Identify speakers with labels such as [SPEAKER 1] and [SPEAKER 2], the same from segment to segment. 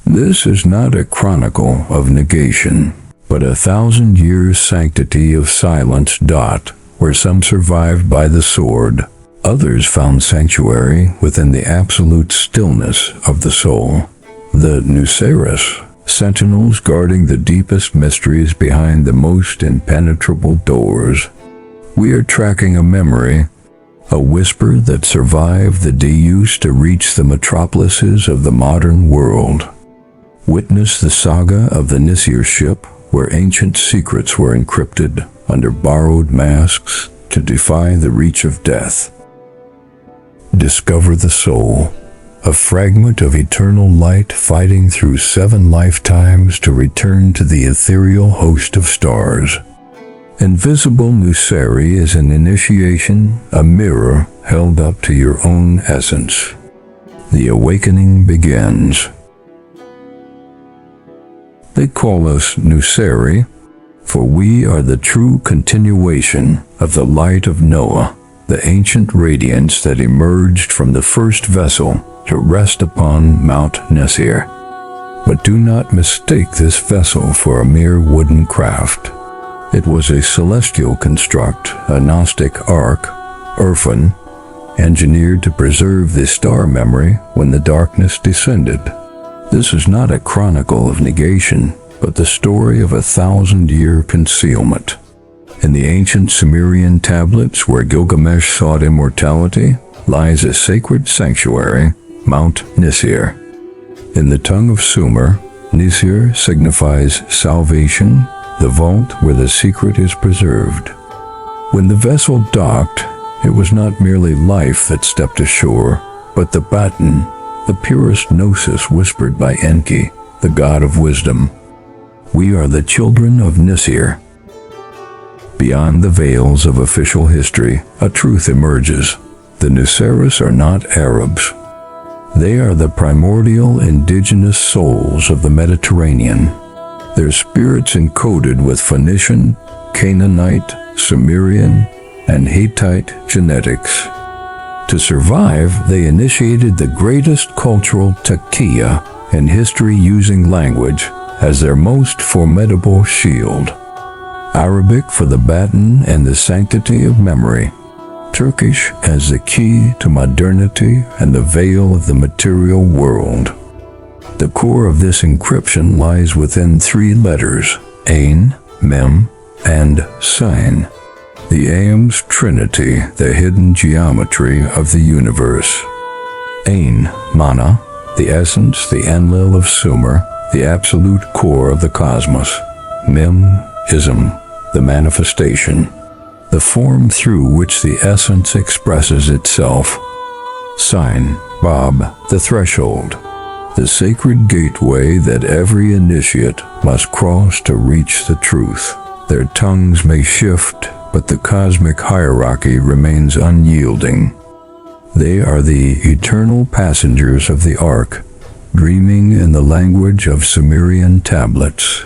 [SPEAKER 1] This is not a chronicle of negation, but 1,000 years sanctity of silence. Where some survived by the sword, others found sanctuary within the absolute stillness of the soul. The Nusayris, sentinels guarding the deepest mysteries behind the most impenetrable doors. We are tracking a memory, a whisper that survived the deuse to reach the metropolises of the modern world. Witness the saga of the Nisir Ship, where ancient secrets were encrypted under borrowed masks to defy the reach of death. Discover the soul, a fragment of eternal light fighting through 7 lifetimes to return to the ethereal host of stars. Invisible Nusayri is an initiation, a mirror held up to your own essence. The awakening begins. They call us Nusayri, for we are the true continuation of the light of Noah, the ancient radiance that emerged from the first vessel to rest upon Mount Nezir. But do not mistake this vessel for a mere wooden craft. It was a celestial construct, a Gnostic ark, Urfan, engineered to preserve the star memory when the darkness descended. This is not a chronicle of negation, but the story of 1,000-year concealment. In the ancient Sumerian tablets where Gilgamesh sought immortality lies a sacred sanctuary, Mount Nisir. In the tongue of Sumer, Nisir signifies salvation, the vault where the secret is preserved. When the vessel docked, it was not merely life that stepped ashore, but the baton, the purest gnosis whispered by Enki, the god of wisdom. We are the children of Nisir. Beyond the veils of official history, a truth emerges. The Nusayris are not Arabs. They are the primordial indigenous souls of the Mediterranean, their spirits encoded with Phoenician, Canaanite, Sumerian, and Hittite genetics. To survive, they initiated the greatest cultural taqiyya in history using language as their most formidable shield. Arabic for the baton and the sanctity of memory. Turkish as the key to modernity and the veil of the material world. The core of this encryption lies within 3 letters, Ayn, Mem, and Sin. The aeons trinity, the hidden geometry of the universe. Ayn-Mânâ, the essence, the Enlil of Sumer, the absolute core of the cosmos. Mem-ism, the manifestation, the form through which the essence expresses itself. Sin, Bab, the threshold, the sacred gateway that every initiate must cross to reach the truth. Their tongues may shift, but the cosmic hierarchy remains unyielding. They are the eternal passengers of the Ark, dreaming in the language of Sumerian tablets.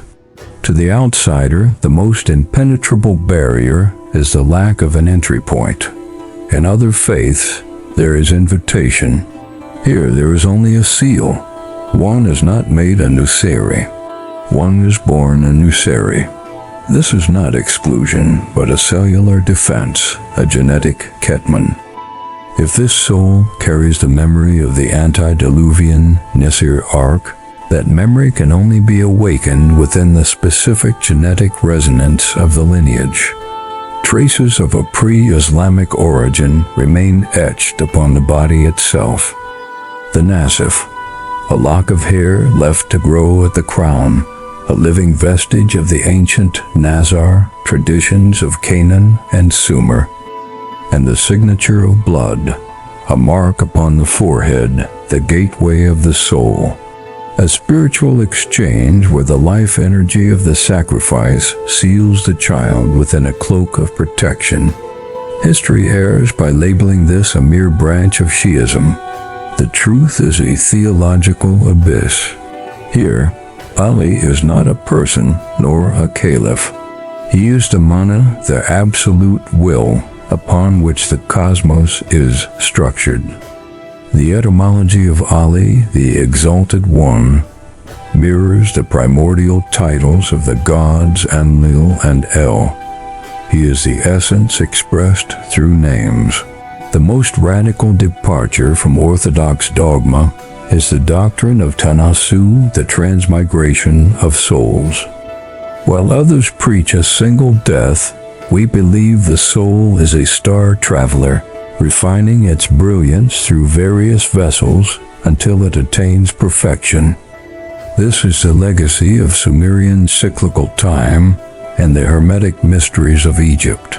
[SPEAKER 1] To the outsider, the most impenetrable barrier is the lack of an entry point. In other faiths, there is invitation. Here there is only a seal. One is not made a Nusayri. One is born a Nusayri. This is not exclusion, but a cellular defense, a genetic Ketman. If this soul carries the memory of the antediluvian Nisir Ark, that memory can only be awakened within the specific genetic resonance of the lineage. Traces of a pre-Islamic origin remain etched upon the body itself. The Nasife, a lock of hair left to grow at the crown, a living vestige of the ancient Nazar traditions of Canaan and Sumer. And the signature of blood, a mark upon the forehead, the gateway of the soul. A spiritual exchange where the life energy of the sacrifice seals the child within a cloak of protection. History errs by labeling this a mere branch of Shi'ism. The truth is a theological abyss. Here, Ali is not a person nor a caliph. He is the Mânâ, the absolute will upon which the cosmos is structured. The etymology of Ali, the Exalted One, mirrors the primordial titles of the gods Enlil and El. He is the essence expressed through names. The most radical departure from orthodox dogma is the doctrine of Tanasu, the transmigration of souls. While others preach a single death, we believe the soul is a star traveler, refining its brilliance through various vessels until it attains perfection. This is the legacy of Sumerian cyclical time and the Hermetic mysteries of Egypt.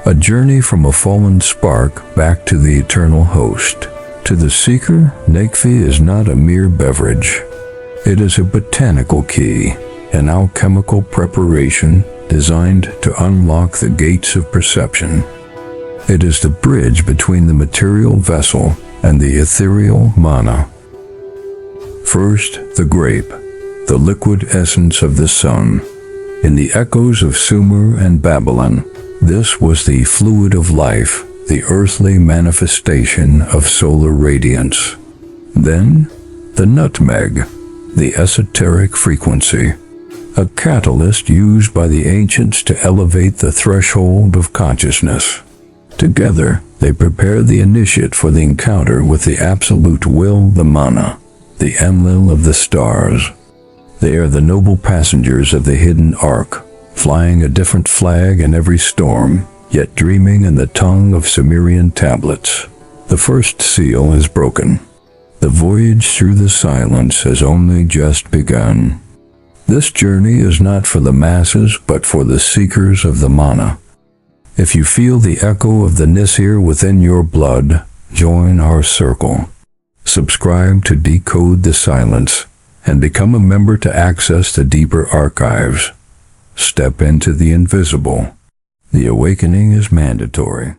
[SPEAKER 1] A journey from a fallen spark back to the eternal host. To the seeker, Nakfi is not a mere beverage. It is a botanical key, an alchemical preparation designed to unlock the gates of perception. It is the bridge between the material vessel and the ethereal mana. First, the grape, the liquid essence of the sun. In the echoes of Sumer and Babylon, this was the fluid of life, the earthly manifestation of solar radiance. Then, the nutmeg, the esoteric frequency, a catalyst used by the ancients to elevate the threshold of consciousness. Together, they prepare the initiate for the encounter with the absolute will, the Mânâ, the Enlil of the stars. They are the noble passengers of the hidden ark, flying a different flag in every storm, yet dreaming in the tongue of Sumerian tablets. The first seal is broken. The voyage through the silence has only just begun. This journey is not for the masses, but for the seekers of the Mânâ. If you feel the echo of the Nisir within your blood, join our circle. Subscribe to Decode the Silence and become a member to access the deeper archives. Step into the invisible. The awakening is mandatory.